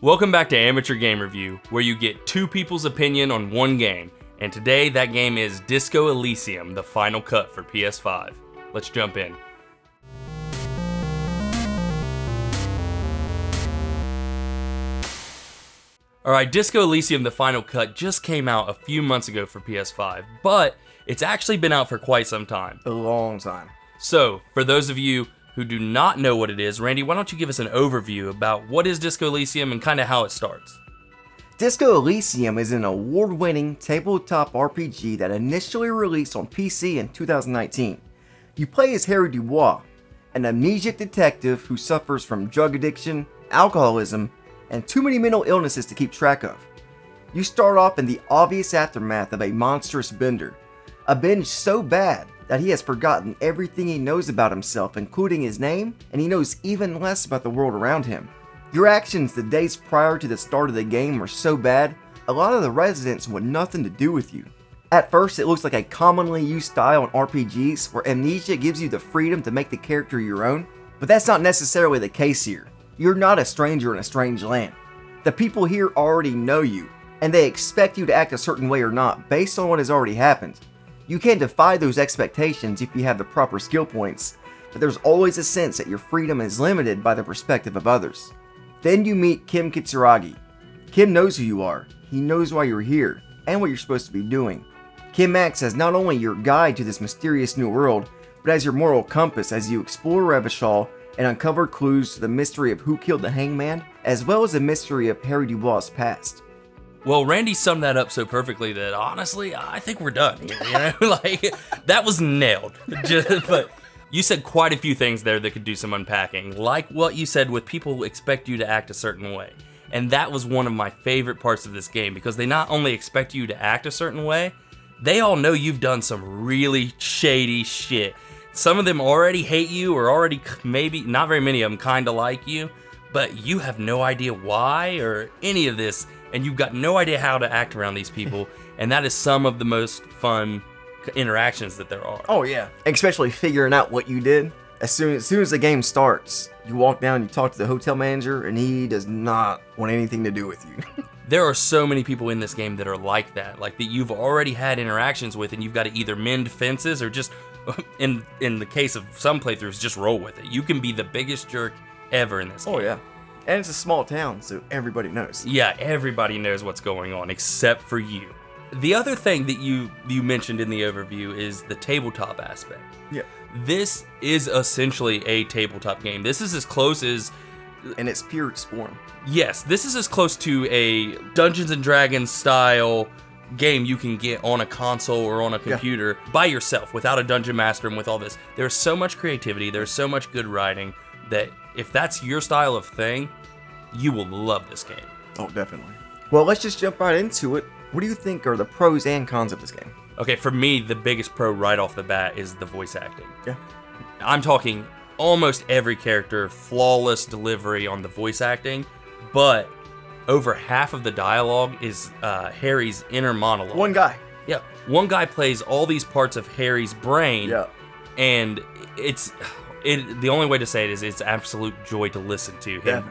Welcome back to Amateur Game Review, where you get two people's opinion on one game, and today that game is Disco Elysium, the final cut for PS5. Let's jump in. Alright, Disco Elysium, the final cut just came out a few months ago for PS5, but it's actually been out for quite some time. A long time. So, for those of you who do not know what it is, Randy, why don't you give us an overview about what is Disco Elysium and kind of how it starts? Disco Elysium is an award-winning tabletop RPG that initially released on PC in 2019. You play as Harry Dubois, an amnesiac detective who suffers from drug addiction, alcoholism, and too many mental illnesses to keep track of. You start off in the obvious aftermath of a monstrous bender, a binge so bad that he has forgotten everything he knows about himself, including his name, and he knows even less about the world around him. Your actions the days prior to the start of the game were so bad, a lot of the residents want nothing to do with you. At first, it looks like a commonly used style in RPGs where amnesia gives you the freedom to make the character your own, but that's not necessarily the case here. You're not a stranger in a strange land. The people here already know you, and they expect you to act a certain way or not based on what has already happened. You can defy those expectations if you have the proper skill points, but there's always a sense that your freedom is limited by the perspective of others. Then you meet Kim Kitsuragi. Kim knows who you are, he knows why you're here, and what you're supposed to be doing. Kim acts as not only your guide to this mysterious new world, but as your moral compass as you explore Revachol and uncover clues to the mystery of who killed the hangman, as well as the mystery of Harry Dubois' past. Well, Randy summed that up so perfectly that honestly, I think we're done. You know, like that was nailed. But you said quite a few things there that could do some unpacking, like what you said with people expect you to act a certain way. And that was one of my favorite parts of this game because they not only expect you to act a certain way, they all know you've done some really shady shit. Some of them already hate you or already maybe, not very many of them kind of like you, but you have no idea why or any of this. And you've got no idea how to act around these people, and that is some of the most fun interactions that there are. Oh yeah, especially figuring out what you did. As soon as the game starts, you walk down, you talk to the hotel manager, and he does not want anything to do with you. There are so many people in this game that are like that you've already had interactions with, and you've got to either mend fences or just, in the case of some playthroughs, just roll with it. You can be the biggest jerk ever in this game. Oh yeah. And it's a small town, so everybody knows. Yeah, everybody knows what's going on, except for you. The other thing that you mentioned in the overview is the tabletop aspect. Yeah. This is essentially a tabletop game. This is as close as... In its purest form. Yes, this is as close to a Dungeons & Dragons style game you can get on a console or on a computer by yourself, without a dungeon master and with all this. There's so much creativity, there's so much good writing that if that's your style of thing, you will love this game. Oh, definitely. Well, let's just jump right into it. What do you think are the pros and cons of this game? Okay, for me, the biggest pro right off the bat is the voice acting. Yeah. I'm talking almost every character, flawless delivery on the voice acting, but over half of the dialogue is Harry's inner monologue. One guy. Yeah. One guy plays all these parts of Harry's brain. Yeah. And the only way to say it is it's absolute joy to listen to.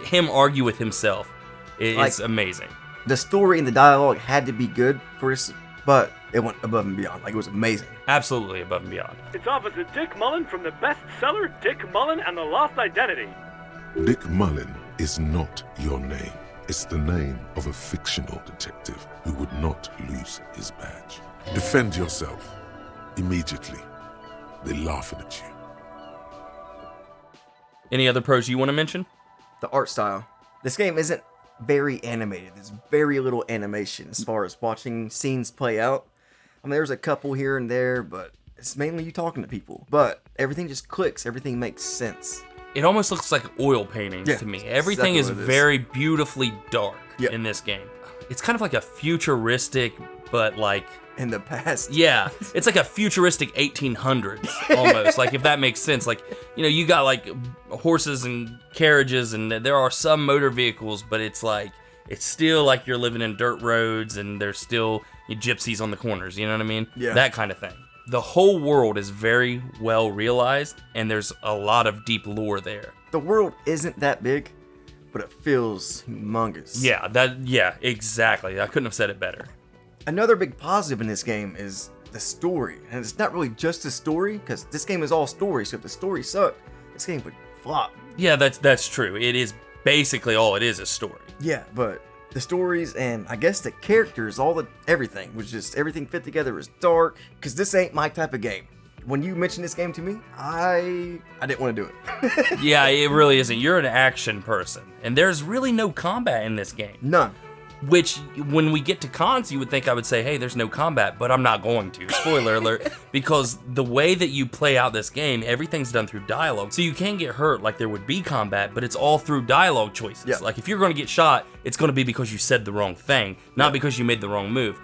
Him argue with himself is amazing. The story and the dialogue had to be good first, but it went above and beyond. Like, it was amazing. Absolutely above and beyond. It's Officer Dick Mullen from the bestseller Dick Mullen and the Lost Identity. Dick Mullen is not your name. It's the name of a fictional detective who would not lose his badge. Defend yourself. Immediately. They're laughing at you. Any other pros you want to mention? The art style. This game isn't very animated. There's very little animation as far as watching scenes play out. I mean, there's a couple here and there, but it's mainly you talking to people. But everything just clicks. Everything makes sense. It almost looks like oil paintings to me. Everything is very beautifully dark in this game. It's kind of like a futuristic, but like... in the past. Yeah, it's like a futuristic 1800s almost, like if that makes sense. Like, you know, you got like horses and carriages and there are some motor vehicles, but it's like, it's still like you're living in dirt roads and there's still gypsies on the corners, you know what I mean? Yeah. That kind of thing. The whole world is very well realized and there's a lot of deep lore there. The world isn't that big, but it feels humongous. Yeah, exactly. I couldn't have said it better. Another big positive in this game is the story. And it's not really just the story, because this game is all story, so if the story sucked, this game would flop. Yeah, that's true. It is basically all it is story. Yeah, but the stories and I guess the characters, everything was just, everything fit together. It was dark, because this ain't my type of game. When you mentioned this game to me, I didn't want to do it. Yeah, it really isn't. You're an action person, and there's really no combat in this game. None. Which, when we get to cons, you would think I would say, hey, there's no combat, but I'm not going to. Spoiler alert. Because the way that you play out this game, everything's done through dialogue. So you can get hurt like there would be combat, but it's all through dialogue choices. Yeah. Like, if you're going to get shot, it's going to be because you said the wrong thing, not because you made the wrong move.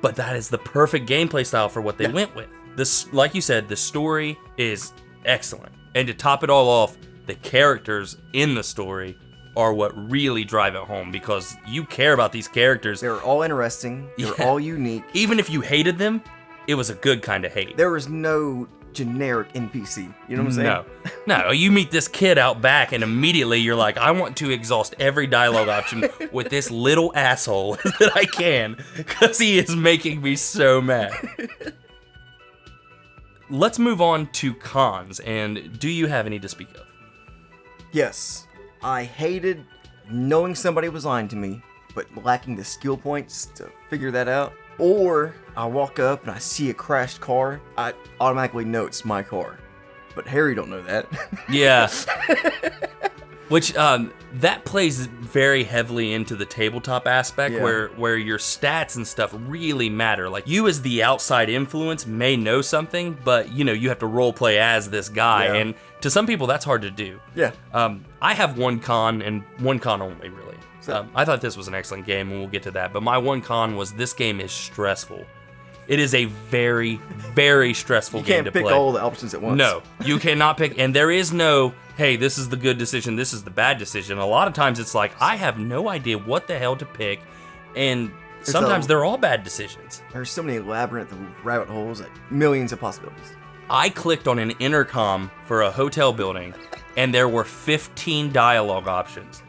But that is the perfect gameplay style for what they went with. This, like you said, the story is excellent. And to top it all off, the characters in the story are what really drive it home, because you care about these characters. They were all interesting. They were all unique. Even if you hated them, it was a good kind of hate. There was no generic NPC. You know what I'm saying? No, you meet this kid out back and immediately you're like, I want to exhaust every dialogue option with this little asshole that I can, because he is making me so mad. Let's move on to cons, and do you have any to speak of? Yes. I hated knowing somebody was lying to me, but lacking the skill points to figure that out. Or I walk up and I see a crashed car, I automatically know it's my car. But Harry don't know that. Yeah. Which, that plays very heavily into the tabletop aspect, Yeah. where your stats and stuff really matter. Like, you as the outside influence may know something, but, you have to role play as this guy, Yeah. and to some people, that's hard to do. Yeah. I have one con, and one con only, really. I thought this was an excellent game, and we'll get to that, but my one con was this game is stressful. It is a very, very stressful game to play. You can't pick all the options at once. No, you cannot pick, and there is no, hey, this is the good decision, this is the bad decision. A lot of times it's like, I have no idea what the hell to pick, and sometimes they're all bad decisions. There's so many labyrinth of rabbit holes, like millions of possibilities. I clicked on an intercom for a hotel building, and there were 15 dialogue options.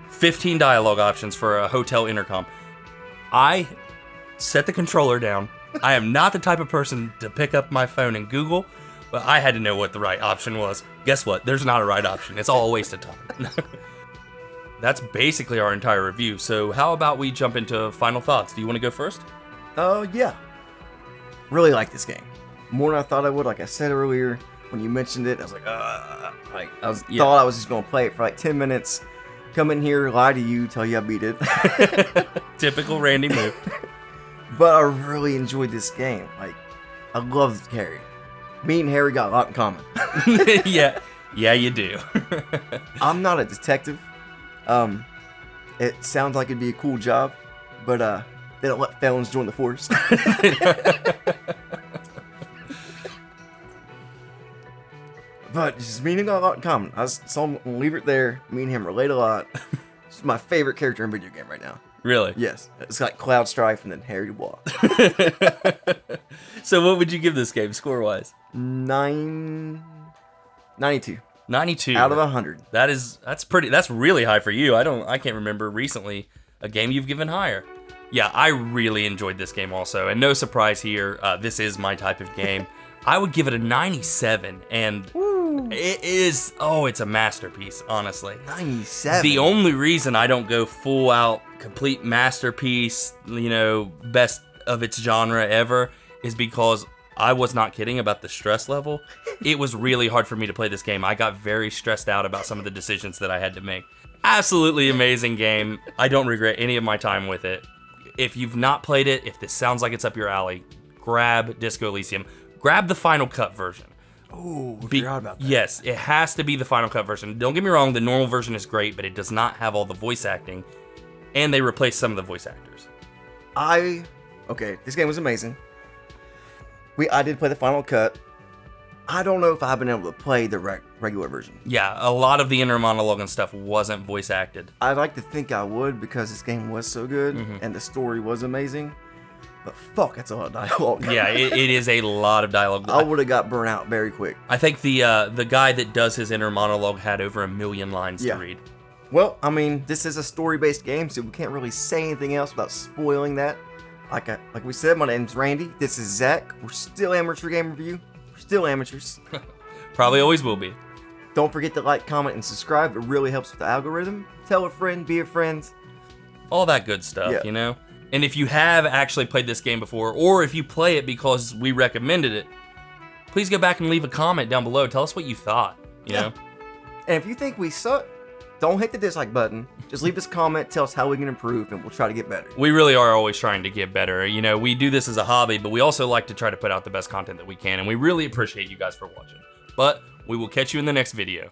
15 dialogue options for a hotel intercom. I set the controller down. I am not the type of person to pick up my phone and Google, but I had to know what the right option was. Guess what? There's not a right option. It's all a waste of time. That's basically our entire review. So how about we jump into final thoughts? Do you want to go first? Yeah. Really like this game. More than I thought I would. Like I said earlier, when you mentioned it, I was like, thought I was just gonna play it for like 10 minutes, come in here, lie to you, tell you I beat it. Typical Randy move. But I really enjoyed this game. Like, I loved Harry. Me and Harry got a lot in common. Yeah, you do. I'm not a detective. It sounds like it'd be a cool job, but they don't let felons join the force. But just me and him got a lot in common. So I'm gonna leave it there. Me and him relate a lot. It's my favorite character in video game right now. Really? Yes. It's like Cloud Strife and then Harry Dubois. So what would you give this game score-wise? 92. 92 out of 100. That's really high for you. I can't remember recently a game you've given higher. Yeah, I really enjoyed this game also, and no surprise here, this is my type of game. I would give it a 97, and it's a masterpiece, honestly. 97. The only reason I don't go full out complete masterpiece, best of its genre ever, is because I was not kidding about the stress level. It was really hard for me to play this game. I got very stressed out about some of the decisions that I had to make. Absolutely amazing game. I don't regret any of my time with it. If you've not played it, if this sounds like it's up your alley, grab Disco Elysium. Grab the Final Cut version. Ooh, I forgot about that. Yes, it has to be the Final Cut version. Don't get me wrong, the normal version is great, but it does not have all the voice acting, and they replaced some of the voice actors. This game was amazing. I did play the Final Cut. I don't know if I've been able to play the regular version. Yeah, a lot of the inner monologue and stuff wasn't voice acted. I'd like to think I would because this game was so good and the story was amazing. But fuck, that's a lot of dialogue. Yeah, it is a lot of dialogue. I would have got burnt out very quick. I think the guy that does his inner monologue had over 1 million lines to read. Well, I mean, this is a story-based game, so we can't really say anything else without spoiling that. Like we said, my name's Randy. This is Zach. We're still Amateur Game Review. We're still amateurs. Probably always will be. Don't forget to like, comment, and subscribe. It really helps with the algorithm. Tell a friend, be a friend. All that good stuff, Yeah. you know? And if you have actually played this game before, or if you play it because we recommended it, please go back and leave a comment down below. Tell us what you thought, you know? And if you think we suck, don't hit the dislike button. Just leave us a comment, tell us how we can improve, and we'll try to get better. We really are always trying to get better. You know, we do this as a hobby, but we also like to try to put out the best content that we can, and we really appreciate you guys for watching. But we will catch you in the next video.